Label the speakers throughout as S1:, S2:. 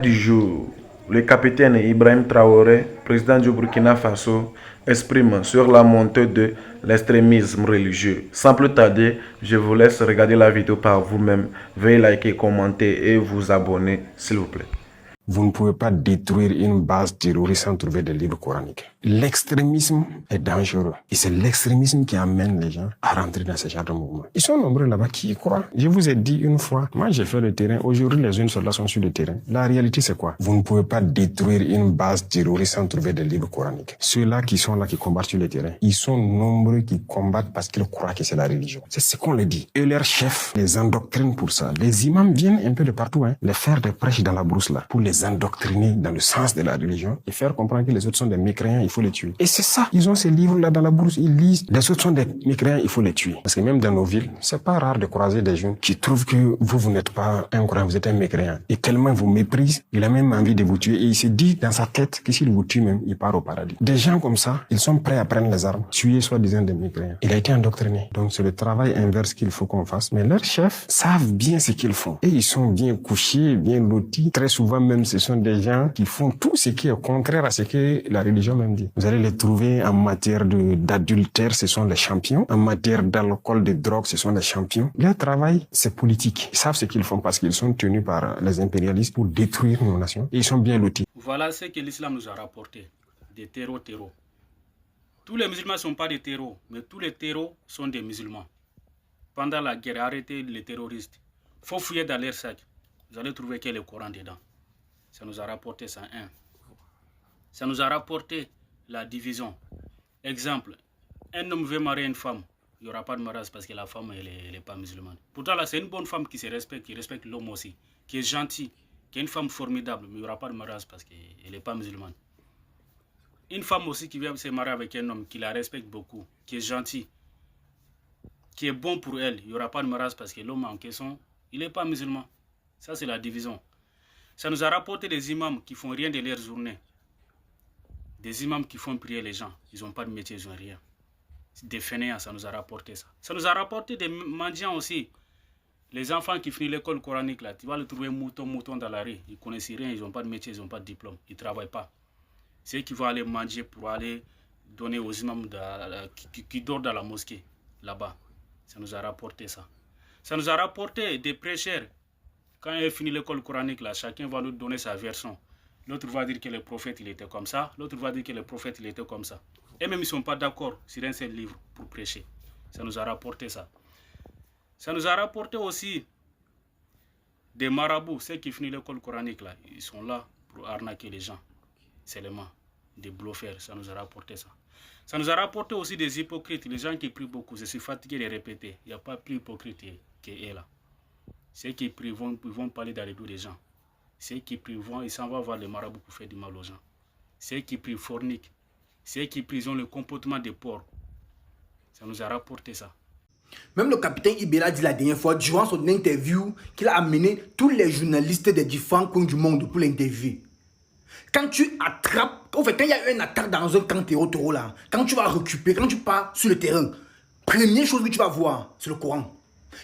S1: Du jour, le capitaine Ibrahim Traoré, président du Burkina Faso, exprime sur la montée de l'extrémisme religieux. Sans plus tarder, je vous laisse regarder la vidéo par vous-même. Veuillez liker, commenter et vous abonner, s'il vous plaît.
S2: Vous ne pouvez pas détruire une base terroriste sans trouver des livres coraniques. L'extrémisme est dangereux. Et c'est l'extrémisme qui amène les gens à rentrer dans ce genre de mouvement. Ils sont nombreux là-bas qui y croient. Je vous ai dit une fois, moi j'ai fait le terrain. Aujourd'hui, les jeunes soldats sont sur le terrain. La réalité, c'est quoi? Vous ne pouvez pas détruire une base terroriste sans trouver des livres coraniques. Ceux-là qui sont là, qui combattent sur le terrain, ils sont nombreux qui combattent parce qu'ils croient que c'est la religion. C'est ce qu'on les dit. Et leurs chefs les endoctrinent pour ça. Les imams viennent un peu de partout, les faire des prêches dans la brousse là, pour les endoctriner dans le sens de la religion et faire comprendre que les autres sont des mécréants, il faut les tuer. Et c'est ça. Ils ont ces livres-là dans la brousse, ils lisent. Les autres sont des mécréants, il faut les tuer. Parce que même dans nos villes, c'est pas rare de croiser des jeunes qui trouvent que vous n'êtes pas un croyant, vous êtes un mécréant. Et tellement vous méprise, il a même envie de vous tuer et il se dit dans sa tête que s'il vous tue même, il part au paradis. Des gens comme ça, ils sont prêts à prendre les armes, tuer soi-disant des mécréants. Il a été endoctriné. Donc c'est le travail inverse qu'il faut qu'on fasse. Mais leurs chefs savent bien ce qu'ils font. Et ils sont bien couchés, bien lotis. Très souvent même, ce sont des gens qui font tout ce qui est contraire à ce que la religion même dit. Vous allez les trouver en matière d'adultère, ce sont les champions. En matière d'alcool, de drogue, ce sont les champions. Leur travail, c'est politique. Ils savent ce qu'ils font parce qu'ils sont tenus par les impérialistes pour détruire nos nations. Et ils sont bien lotis.
S3: Voilà ce que l'islam nous a rapporté. Des terreaux. Tous les musulmans ne sont pas des terreaux, mais tous les terreaux sont des musulmans. Pendant la guerre, arrêtez les terroristes. Il faut fouiller dans leur sac. Vous allez trouver qu'il y a le Coran dedans. Ça nous a rapporté ça, Ça nous a rapporté la division. Exemple, un homme veut marier une femme. Il n'y aura pas de mariage parce que la femme, elle n'est pas musulmane. Pourtant, là, c'est une bonne femme qui se respecte, qui respecte l'homme aussi, qui est gentille, qui est une femme formidable, mais il n'y aura pas de mariage parce qu'elle n'est pas musulmane. Une femme aussi qui vient se marier avec un homme qui la respecte beaucoup, qui est gentil, qui est bon pour elle, il n'y aura pas de mariage parce que l'homme en question, il n'est pas musulman. Ça, c'est la division. Ça nous a rapporté des imams qui font rien de leur journée. Des imams qui font prier les gens. Ils n'ont pas de métier, ils n'ont rien. Des fainéants, ça nous a rapporté ça. Ça nous a rapporté des mendiants aussi. Les enfants qui finissent l'école coranique, là, tu vas le trouver mouton dans la rue. Ils ne connaissent rien, ils n'ont pas de métier, ils n'ont pas de diplôme. Ils ne travaillent pas. C'est eux qui vont aller manger pour aller donner aux imams qui dorment dans la mosquée, là-bas. Ça nous a rapporté ça. Ça nous a rapporté des prêcheurs. Quand il finit l'école coranique, là, chacun va nous donner sa version. L'autre va dire que le prophète, il était comme ça. L'autre va dire que le prophète, il était comme ça. Et même, ils ne sont pas d'accord sur un seul livre pour prêcher. Ça nous a rapporté ça. Ça nous a rapporté aussi des marabouts. Ceux qui finissent l'école coranique, là, ils sont là pour arnaquer les gens. Seulement, des bluffeurs. Ça nous a rapporté ça. Ça nous a rapporté aussi des hypocrites. Les gens qui prient beaucoup. Je suis fatigué de répéter. Il n'y a pas plus hypocrite qu'eux là. Ceux qui prient vont parler dans les dos des gens. Ceux qui prient ils s'en vont voir les marabouts pour faire du mal aux gens. Ceux qui prient forniquent. Ceux qui prient ont le comportement des porcs. Ça nous a rapporté ça.
S4: Même le capitaine Ibela dit la dernière fois, durant son interview, qu'il a amené tous les journalistes des différents coins du monde pour l'interviewer. Quand tu attrapes, en fait, quand il y a eu une attaque dans un camp terreau là, quand tu vas récupérer, quand tu pars sur le terrain, première chose que tu vas voir, c'est le Coran.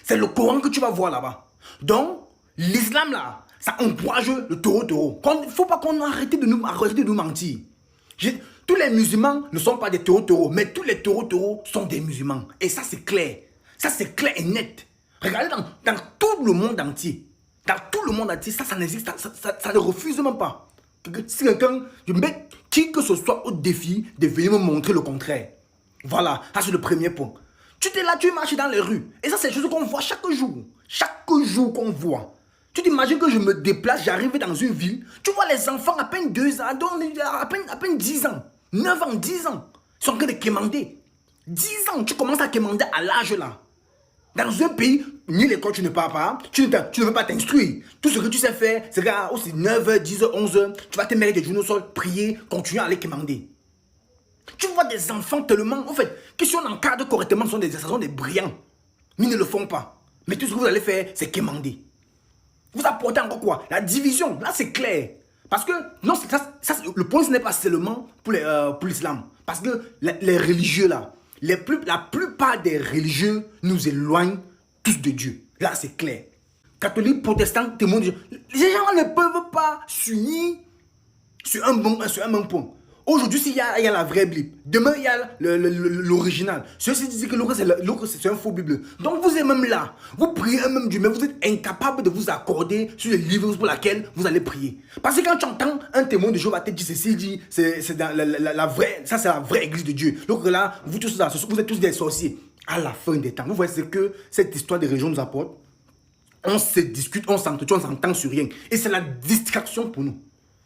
S4: C'est le Coran que tu vas voir là-bas. Donc, l'islam là, ça encourage le taureau. Il ne faut pas qu'on arrête de nous mentir. Tous les musulmans ne sont pas des taureaux, mais tous les taureaux sont des musulmans. Et ça, c'est clair. Ça, c'est clair et net. Regardez dans tout le monde entier. Dans tout le monde entier, ça n'existe, ça ne refuse même pas. Si quelqu'un, je mets qui que ce soit au défi de venir me montrer le contraire. Voilà, ça c'est le premier point. Tu es là, tu marches dans les rues. Et ça, c'est des choses qu'on voit chaque jour. Chaque jour qu'on voit. Tu t'imagines que je me déplace, j'arrive dans une ville, tu vois les enfants à peine 2 ans, à peine 10 ans, 9 ans, 10 ans, ils sont en train de quémander. 10 ans, tu commences à quémander à l'âge là. Dans un pays, ni l'école tu ne pars pas, tu ne veux pas t'instruire. Tout ce que tu sais faire, c'est qu'à aussi 9h, 10h, 11h, tu vas te mettre des genoux au sol, prier, continuer à aller quémander. Tu vois des enfants tellement, en fait, que si on encadre correctement, ce sont des brillants. Mais ils ne le font pas. Mais tout ce que vous allez faire, c'est quémander. Vous apportez encore quoi? La division, là c'est clair. Parce que, non, le point ce n'est pas seulement pour l'islam. Parce que les religieux là, la plupart des religieux nous éloignent tous de Dieu. Là c'est clair. catholiques, protestants, témoins de Jéhovah. Les gens ne peuvent pas s'unir sur un même point. Aujourd'hui, s'il y a la vraie Bible, demain, il y a l'original. Ceux-ci disent que l'autre, c'est un faux Bible. Donc, vous êtes même là. Vous priez un même Dieu, mais vous êtes incapable de vous accorder sur les livres pour lesquels vous allez prier. Parce que quand tu entends un témoin de Jéhovah te dire ceci, dit, c'est dans la vraie, ça c'est la vraie église de Dieu. Donc là, vous êtes tous des sorciers. À la fin des temps, vous voyez ce que cette histoire de religion nous apporte. On se discute, on s'entretient, on s'entend sur rien. Et c'est la distraction pour nous.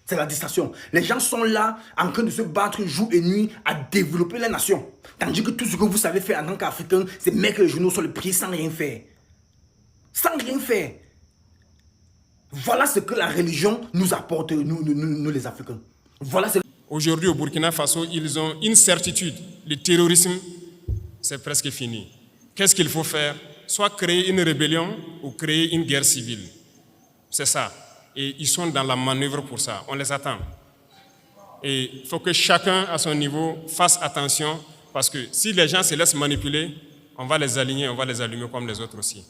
S4: C'est la distraction. Les gens sont là en train de se battre jour et nuit à développer la nation. Tandis que tout ce que vous savez faire en tant qu'Africain, c'est mettre les genoux sur le pied sans rien faire. Sans rien faire. Voilà ce que la religion nous apporte, nous les Africains. Voilà ce...
S5: Aujourd'hui, au Burkina Faso, ils ont une certitude. Le terrorisme, c'est presque fini. Qu'est-ce qu'il faut faire? Soit créer une rébellion ou créer une guerre civile. C'est ça. Et ils sont dans la manœuvre pour ça. On les attend. Et il faut que chacun, à son niveau, fasse attention, parce que si les gens se laissent manipuler, on va les aligner, on va les allumer comme les autres aussi.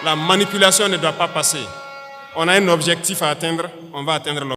S5: La manipulation ne doit pas passer. On a un objectif à atteindre, on va atteindre l'objectif.